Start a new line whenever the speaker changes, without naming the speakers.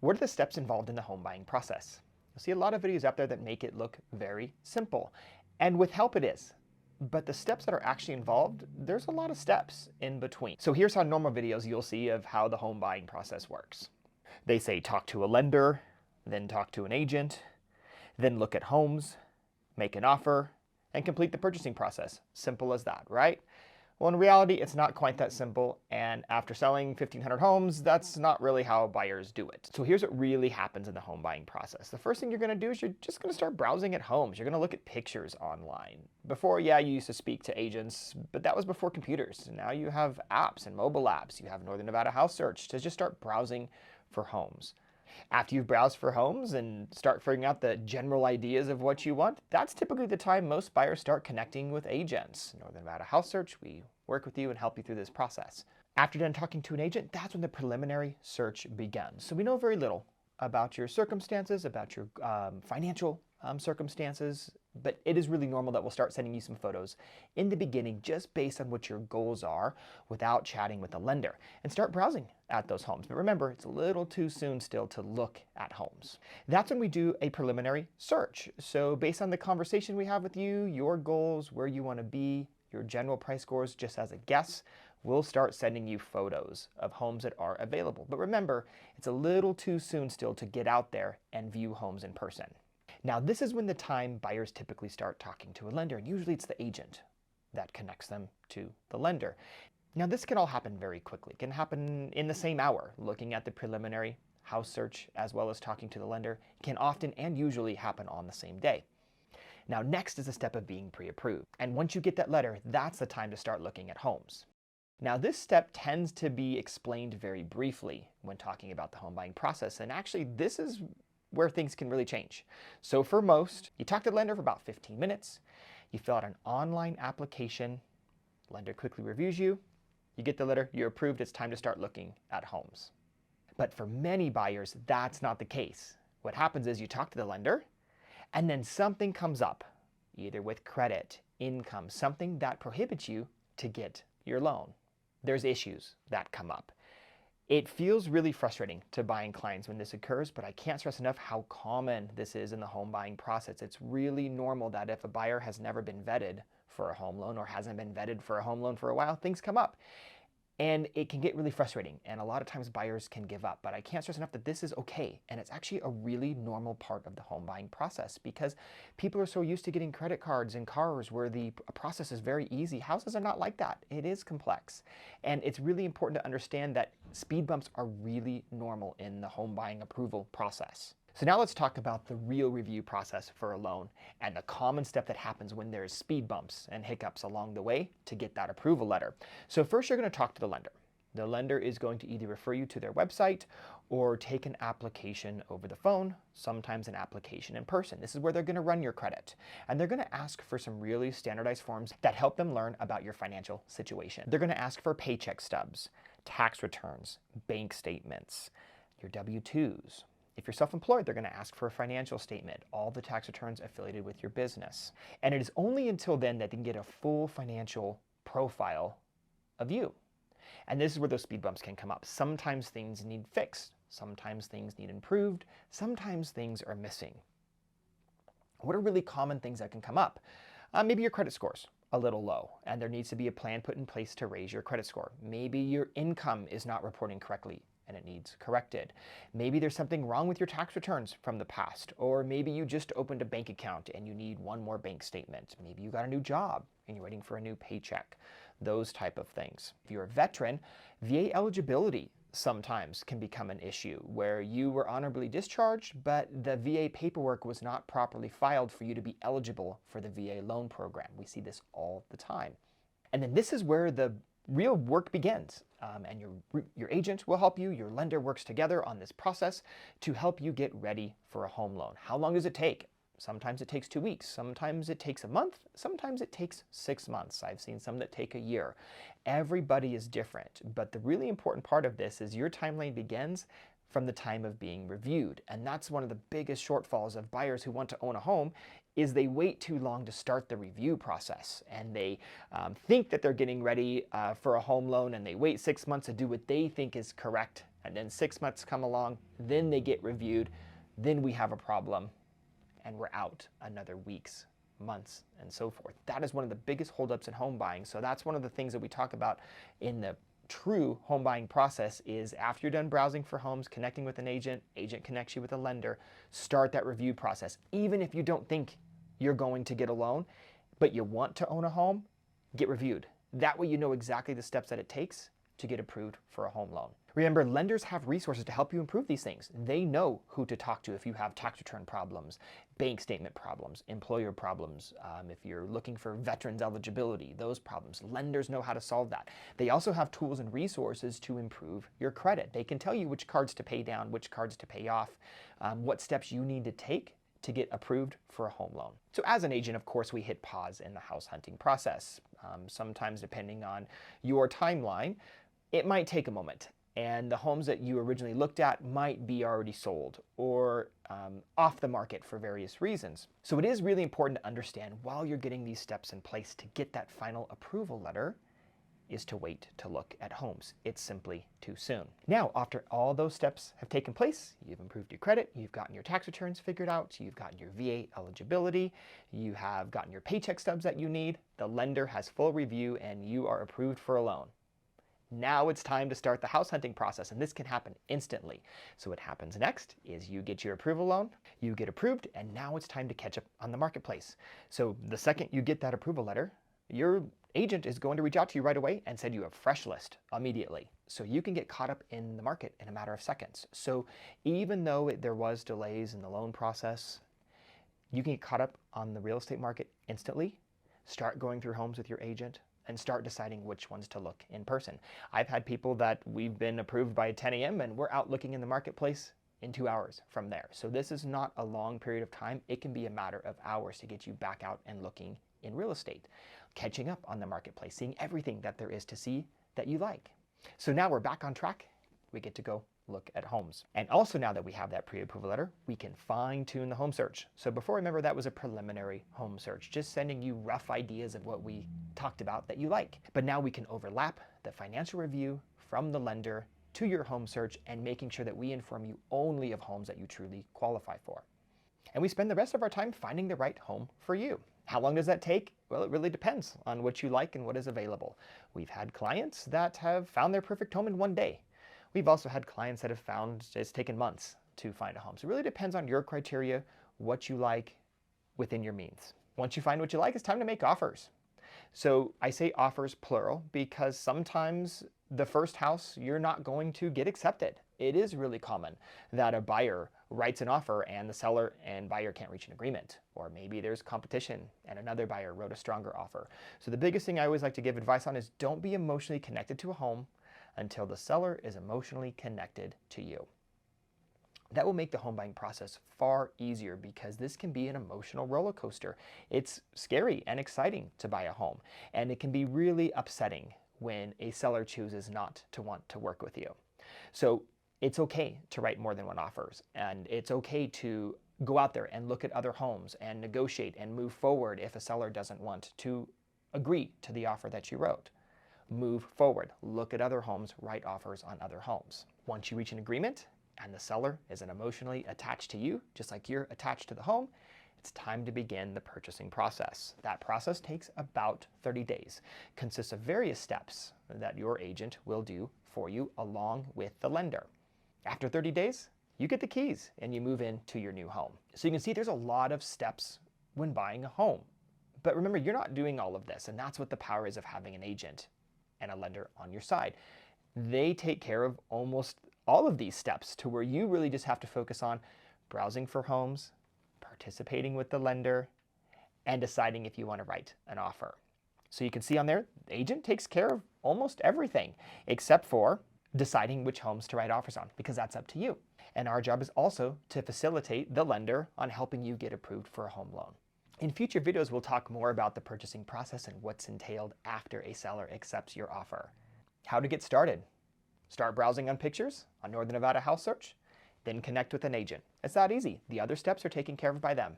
What are the steps involved in the home buying process? You'll see a lot of videos out there that make it look very simple. And with help it is. But the steps that are actually involved, there's a lot of steps in between. So here's how normal videos you'll see of how the home buying process works. They say talk to a lender, then talk to an agent, then look at homes, make an offer, and complete the purchasing process. Simple as that, right? Well, in reality, it's not quite that simple, and after selling 1,500 homes, that's not really how buyers do it. So here's what really happens in the home buying process. The first thing you're gonna do is you're just gonna start browsing at homes. You're gonna look at pictures online. Before, yeah, you used to speak to agents, but that was before computers. Now you have apps and mobile apps. You have Northern Nevada House Search to just start browsing for homes. After you've browsed for homes and start figuring out the general ideas of what you want, that's typically the time most buyers start connecting with agents. Northern Nevada House Search, we work with you and help you through this process. After done talking to an agent, that's when the preliminary search begins. So we know very little about your circumstances, about your financial circumstances, but it is really normal that we'll start sending you some photos in the beginning just based on what your goals are without chatting with a lender, and start browsing at those homes. But remember, it's a little too soon still to look at homes. That's when we do a preliminary search. So based on the conversation we have with you, your goals, where you want to be, your general price scores, just as a guess, we'll start sending you photos of homes that are available. But remember, it's a little too soon still to get out there and view homes in person. Now, this is when the time buyers typically start talking to a lender, and usually it's the agent that connects them to the lender. Now, this can all happen very quickly. It can happen in the same hour. Looking at the preliminary house search as well as talking to the lender can often and usually happen on the same day. Now, next is the step of being pre-approved. And once you get that letter, that's the time to start looking at homes. Now, this step tends to be explained very briefly when talking about the home buying process. And actually, this is where things can really change. So for most, you talk to the lender for about 15 minutes, you fill out an online application, lender quickly reviews you, you get the letter, you're approved, it's time to start looking at homes. But for many buyers, that's not the case. What happens is you talk to the lender, and then something comes up, either with credit, income, something that prohibits you to get your loan. There's issues that come up. It feels really frustrating to buying clients when this occurs, but I can't stress enough how common this is in the home buying process. It's really normal that if a buyer has never been vetted for a home loan or hasn't been vetted for a home loan for a while, things come up. And it can get really frustrating, and a lot of times buyers can give up. But I can't stress enough that this is okay, and it's actually a really normal part of the home buying process because people are so used to getting credit cards and cars where the process is very easy. Houses are not like that. It is complex. And it's really important to understand that speed bumps are really normal in the home buying approval process. So now let's talk about the real review process for a loan and the common step that happens when there's speed bumps and hiccups along the way to get that approval letter. So first you're going to talk to the lender. The lender is going to either refer you to their website or take an application over the phone, sometimes an application in person. This is where they're going to run your credit. And they're going to ask for some really standardized forms that help them learn about your financial situation. They're going to ask for paycheck stubs, tax returns, bank statements, your W-2s. If you're self-employed, they're going to ask for a financial statement, all the tax returns affiliated with your business. And it is only until then that they can get a full financial profile of you. And this is where those speed bumps can come up. Sometimes things need fixed. Sometimes things need improved. Sometimes things are missing. What are really common things that can come up? Maybe your credit score's a little low, and there needs to be a plan put in place to raise your credit score. Maybe your income is not reporting correctly and it needs corrected. Maybe there's something wrong with your tax returns from the past, or maybe you just opened a bank account and you need one more bank statement. Maybe you got a new job and you're waiting for a new paycheck. Those type of things. If you're a veteran, VA eligibility sometimes can become an issue where you were honorably discharged, but the VA paperwork was not properly filed for you to be eligible for the VA loan program. We see this all the time. And then this is where the real work begins. And your agent will help you. Your lender works together on this process to help you get ready for a home loan. How long does it take? Sometimes it takes 2 weeks. Sometimes it takes a month. Sometimes it takes 6 months. I've seen some that take a year. Everybody is different. But the really important part of this is your timeline begins from the time of being reviewed. And that's one of the biggest shortfalls of buyers who want to own a home, is they wait too long to start the review process. And they think that they're getting ready for a home loan, and they wait 6 months to do what they think is correct. And then 6 months come along, then they get reviewed, then we have a problem, and we're out another weeks, months, and so forth. That is one of the biggest holdups in home buying. So that's one of the things that we talk about in the true home buying process, is after you're done browsing for homes, connecting with an agent, agent connects you with a lender, start that review process. Even if you don't think you're going to get a loan, but you want to own a home, get reviewed. That way you know exactly the steps that it takes to get approved for a home loan. Remember, lenders have resources to help you improve these things. They know who to talk to if you have tax return problems, bank statement problems, employer problems, if you're looking for veterans eligibility, those problems. Lenders know how to solve that. They also have tools and resources to improve your credit. They can tell you which cards to pay down, which cards to pay off, what steps you need to take to get approved for a home loan. So as an agent, of course, we hit pause in the house hunting process. Sometimes, depending on your timeline, it might take a moment, and the homes that you originally looked at might be already sold or off the market for various reasons. So it is really important to understand, while you're getting these steps in place to get that final approval letter, is to wait to look at homes. It's simply too soon. Now, after all those steps have taken place, you've improved your credit, you've gotten your tax returns figured out, you've gotten your VA eligibility, you have gotten your paycheck stubs that you need, the lender has full review, and you are approved for a loan. Now it's time to start the house hunting process, and this can happen instantly. So what happens next is you get your approval loan, you get approved, and now it's time to catch up on the marketplace. So the second you get that approval letter, your agent is going to reach out to you right away and send you a fresh list immediately. So you can get caught up in the market in a matter of seconds. So even though there was delays in the loan process, you can get caught up on the real estate market instantly, start going through homes with your agent, and start deciding which ones to look in person. I've had people that we've been approved by 10 a.m. and we're out looking in the marketplace in 2 hours from there. So this is not a long period of time. It can be a matter of hours to get you back out and looking in real estate, catching up on the marketplace, seeing everything that there is to see that you like. So now we're back on track. We get to go look at homes. And also, now that we have that pre-approval letter, we can fine-tune the home search. So before, remember, that was a preliminary home search, just sending you rough ideas of what we talked about that you like. But now we can overlap the financial review from the lender to your home search, and making sure that we inform you only of homes that you truly qualify for. And we spend the rest of our time finding the right home for you. How long does that take? Well, it really depends on what you like and what is available. We've had clients that have found their perfect home in one day. We've also had clients that have found it's taken months to find a home. So it really depends on your criteria, what you like within your means. Once you find what you like, it's time to make offers. So I say offers plural because sometimes the first house you're not going to get accepted. It is really common that a buyer writes an offer and the seller and buyer can't reach an agreement. Or maybe there's competition and another buyer wrote a stronger offer. So the biggest thing I always like to give advice on is don't be emotionally connected to a home until the seller is emotionally connected to you. That will make the home buying process far easier, because this can be an emotional roller coaster. It's scary and exciting to buy a home, and it can be really upsetting when a seller chooses not to want to work with you. So it's okay to write more than one offers, and it's okay to go out there and look at other homes and negotiate and move forward if a seller doesn't want to agree to the offer that you wrote. Move forward, look at other homes, write offers on other homes. Once you reach an agreement and the seller isn't emotionally attached to you, just like you're attached to the home, it's time to begin the purchasing process. That process takes about 30 days, consists of various steps that your agent will do for you along with the lender. After 30 days, you get the keys and you move into your new home. So you can see there's a lot of steps when buying a home. But remember, you're not doing all of this, and that's what the power is of having an agent and a lender on your side. They take care of almost all of these steps, to where you really just have to focus on browsing for homes, participating with the lender, and deciding if you want to write an offer. So you can see on there, the agent takes care of almost everything except for deciding which homes to write offers on, because that's up to you. And our job is also to facilitate the lender on helping you get approved for a home loan. In future videos, we'll talk more about the purchasing process and what's entailed after a seller accepts your offer. How to get started. Start browsing on pictures on Northern Nevada House Search, then connect with an agent. It's that easy. The other steps are taken care of by them.